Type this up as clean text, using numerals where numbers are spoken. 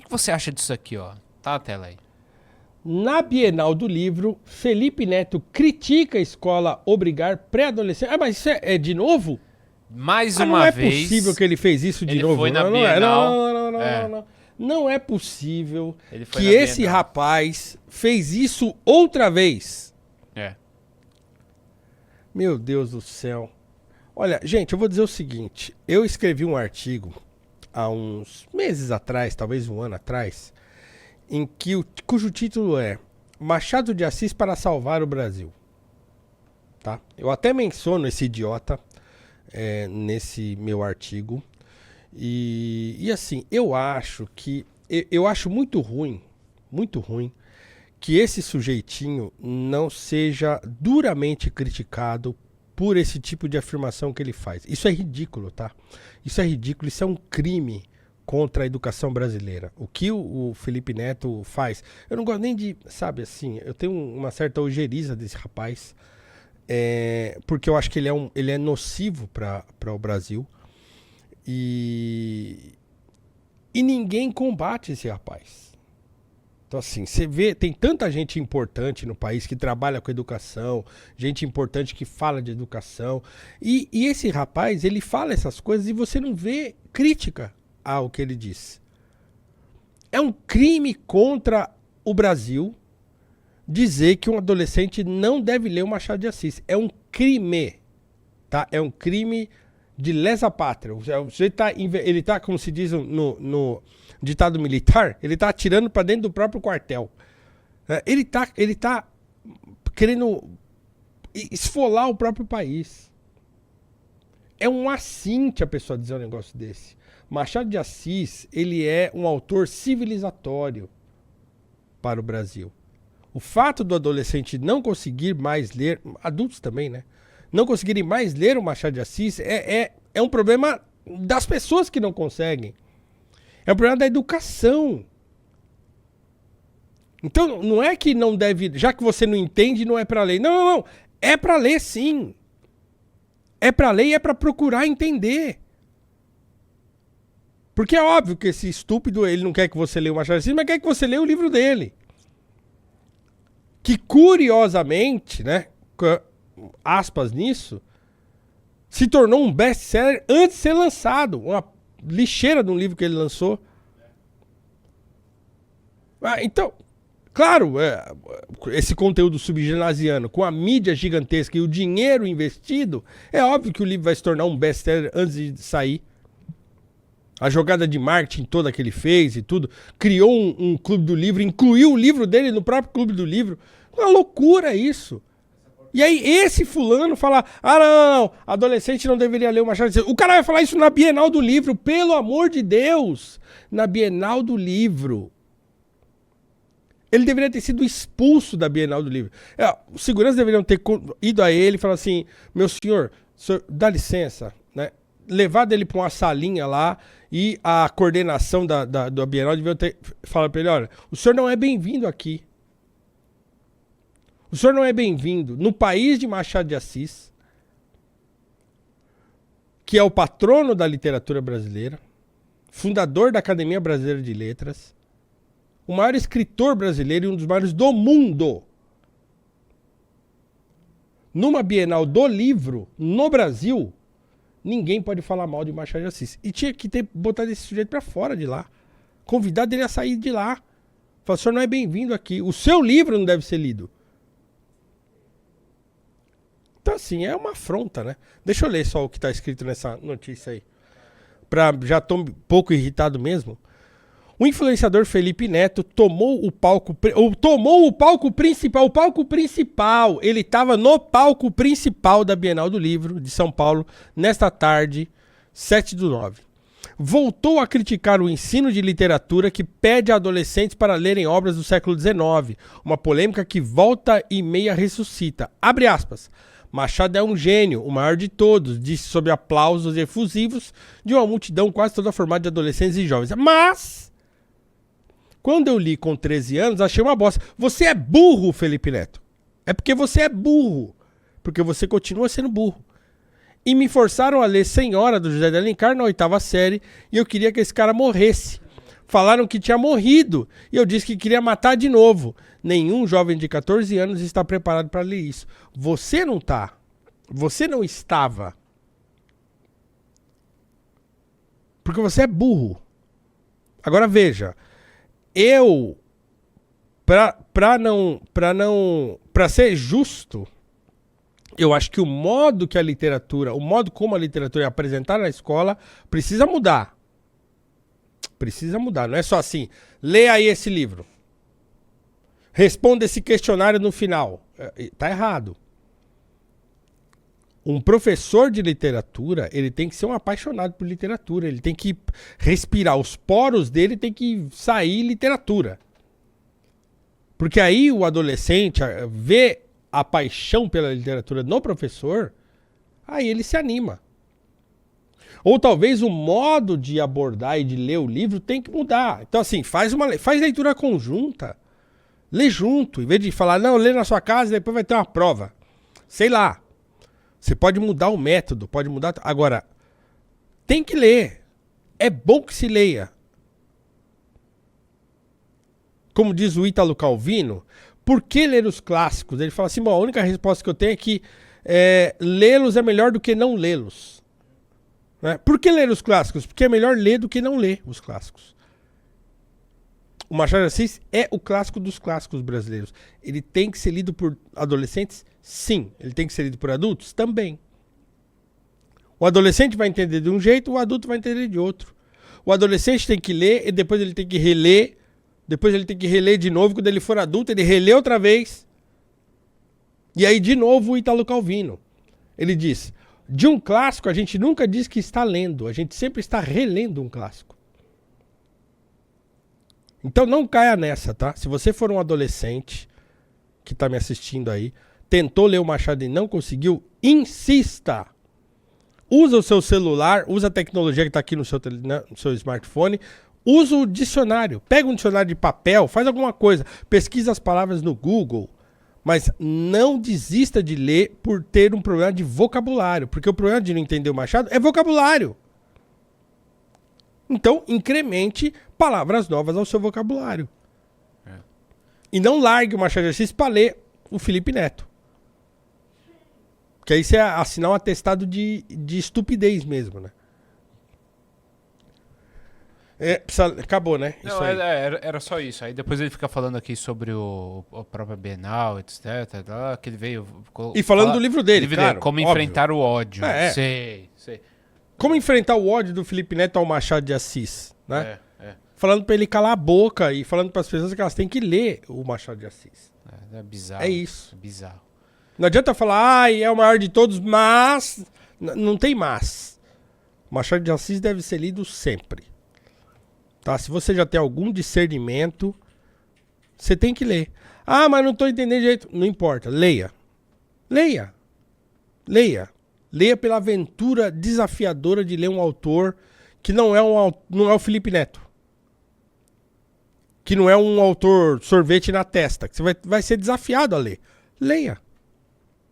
que você acha disso aqui, ó? Tá a tela aí. Na Bienal do Livro, Felipe Neto critica a escola obrigar pré-adolescente. Ah, mas isso é de novo? Mais Não uma é vez. possível que ele fez isso de ele novo. foi na Não é. Bienal. Não. Não é possível Ele foi que na esse Bienal. rapaz fez isso outra vez. É. Meu Deus do céu. Olha, gente, eu vou dizer o seguinte. Eu escrevi um artigo há uns meses atrás, talvez um ano atrás, em que cujo título é Machado de Assis para salvar o Brasil. Tá? Eu até menciono esse idiota nesse meu artigo. E assim, eu acho muito ruim que esse sujeitinho não seja duramente criticado por esse tipo de afirmação que ele faz. Isso é ridículo, tá? Isso é ridículo, isso é um crime contra a educação brasileira. O que o Felipe Neto faz, eu não gosto nem de, sabe assim, eu tenho uma certa ojeriza desse rapaz, porque eu acho que ele é nocivo para o Brasil e ninguém combate esse rapaz. Então assim, você vê, tem tanta gente importante no país que trabalha com educação, gente importante que fala de educação, e esse rapaz, ele fala essas coisas e você não vê crítica ao que ele diz. É um crime contra o Brasil dizer que um adolescente não deve ler o Machado de Assis. É um crime, tá? É um crime de lesa pátria. Ele tá, como se diz no ditado militar, ele tá atirando para dentro do próprio quartel. Ele tá querendo esfolar o próprio país. É um assinte a pessoa dizer um negócio desse. Machado de Assis, ele é um autor civilizatório para o Brasil. O fato do adolescente não conseguir mais ler, adultos também, né? Não conseguirem mais ler o Machado de Assis é um problema das pessoas que não conseguem. É um problema da educação. Então, não é que não deve... Já que você não entende, não é para ler. Não. É para ler, sim. É para ler e é para procurar entender. Porque é óbvio que esse estúpido, ele não quer que você leia o Machado de Assis, mas quer que você leia o livro dele. Que, curiosamente, né, aspas nisso, se tornou um best-seller antes de ser lançado. Uma lixeira de um livro que ele lançou. Então, claro, esse conteúdo subgenasiano, com a mídia gigantesca e o dinheiro investido, é óbvio que o livro vai se tornar um best-seller antes de sair. A jogada de marketing toda que ele fez e tudo, criou um clube do livro, incluiu o livro dele no próprio clube do livro. Uma loucura isso. E aí esse fulano fala, não, adolescente não deveria ler o Machado de Assis. O cara vai falar isso na Bienal do Livro, pelo amor de Deus. Na Bienal do Livro. Ele deveria ter sido expulso da Bienal do Livro. Os seguranças deveriam ter ido a ele e falar assim, meu senhor, dá licença, né? Levado ele para uma salinha lá e a coordenação da Bienal devia ter falado para ele, olha, o senhor não é bem-vindo aqui. O senhor não é bem-vindo no país de Machado de Assis, que é o patrono da literatura brasileira, fundador da Academia Brasileira de Letras, o maior escritor brasileiro e um dos maiores do mundo. Numa Bienal do Livro, no Brasil, ninguém pode falar mal de Machado de Assis. E tinha que ter botado esse sujeito pra fora de lá. Convidado ele a sair de lá. Falar, o senhor não é bem-vindo aqui. O seu livro não deve ser lido. Então, assim, é uma afronta, né? Deixa eu ler só o que tá escrito nessa notícia aí. Já tô um pouco irritado mesmo. O influenciador Felipe Neto tomou o palco principal. O palco principal. Ele estava no palco principal da Bienal do Livro de São Paulo nesta tarde, 7/9. Voltou a criticar o ensino de literatura que pede a adolescentes para lerem obras do século XIX. Uma polêmica que volta e meia ressuscita. Abre aspas. Machado é um gênio, o maior de todos, disse sob aplausos efusivos de uma multidão quase toda formada de adolescentes e jovens. Mas... quando eu li com 13 anos, achei uma bosta. Você é burro, Felipe Neto. É porque você é burro. Porque você continua sendo burro. E me forçaram a ler Senhora, do José de Alencar, na 8ª série, e eu queria que esse cara morresse. Falaram que tinha morrido. E eu disse que queria matar de novo. Nenhum jovem de 14 anos está preparado para ler isso. Você não tá. Você não estava. Porque você é burro. Agora veja. Eu... Pra ser justo... Eu acho que o modo que a literatura, o modo como a literatura é apresentada na escola, precisa mudar. Precisa mudar. Não é só assim, lê aí esse livro. Responda esse questionário no final. Tá errado. Um professor de literatura, ele tem que ser um apaixonado por literatura. Ele tem que respirar. Os poros dele tem que sair literatura. Porque aí o adolescente vê a paixão pela literatura no professor, aí ele se anima. Ou talvez o modo de abordar e de ler o livro tem que mudar. Então assim, faz leitura conjunta. Lê junto, em vez de falar, não, lê na sua casa e depois vai ter uma prova. Sei lá. Você pode mudar o método, pode mudar... Agora, tem que ler. É bom que se leia. Como diz o Ítalo Calvino, por que ler os clássicos? Ele fala assim, bom, a única resposta que eu tenho é que lê-los é melhor do que não lê-los. Né? Por que ler os clássicos? Porque é melhor ler do que não ler os clássicos. O Machado de Assis é o clássico dos clássicos brasileiros. Ele tem que ser lido por adolescentes? Sim. Ele tem que ser lido por adultos? Também. O adolescente vai entender de um jeito, o adulto vai entender de outro. O adolescente tem que ler e depois ele tem que reler. Depois ele tem que reler de novo. Quando ele for adulto, ele relê outra vez. E aí, de novo, o Ítalo Calvino. Ele diz, de um clássico, a gente nunca diz que está lendo. A gente sempre está relendo um clássico. Então, não caia nessa, tá? Se você for um adolescente que está me assistindo aí, tentou ler o Machado e não conseguiu, insista. Usa o seu celular, usa a tecnologia que está aqui no seu smartphone. Usa o dicionário, pega um dicionário de papel, faz alguma coisa, pesquisa as palavras no Google, mas não desista de ler por ter um problema de vocabulário, porque o problema de não entender o Machado é vocabulário. Então, incremente palavras novas ao seu vocabulário. E não largue o Machado de Assis para ler o Felipe Neto. Porque aí você assinar um atestado de estupidez mesmo, né? Acabou, né? Não, era só isso. Aí depois ele fica falando aqui sobre o próprio Bienal, etc. Que ele veio... E falando do livro dele, claro, como óbvio. enfrentar o ódio. Sei. Como enfrentar o ódio do Felipe Neto ao Machado de Assis, né? Falando pra ele calar a boca e falando pras pessoas que elas têm que ler o Machado de Assis. É bizarro. É isso. É bizarro. Não adianta falar, é o maior de todos, mas... Não tem mas. O Machado de Assis deve ser lido sempre. Tá? Se você já tem algum discernimento, você tem que ler. Ah, mas não tô entendendo direito. Não importa, leia. Leia. Leia. Leia pela aventura desafiadora de ler um autor que não é o Felipe Neto. Que não é um autor sorvete na testa. Que você vai ser desafiado a ler. Leia.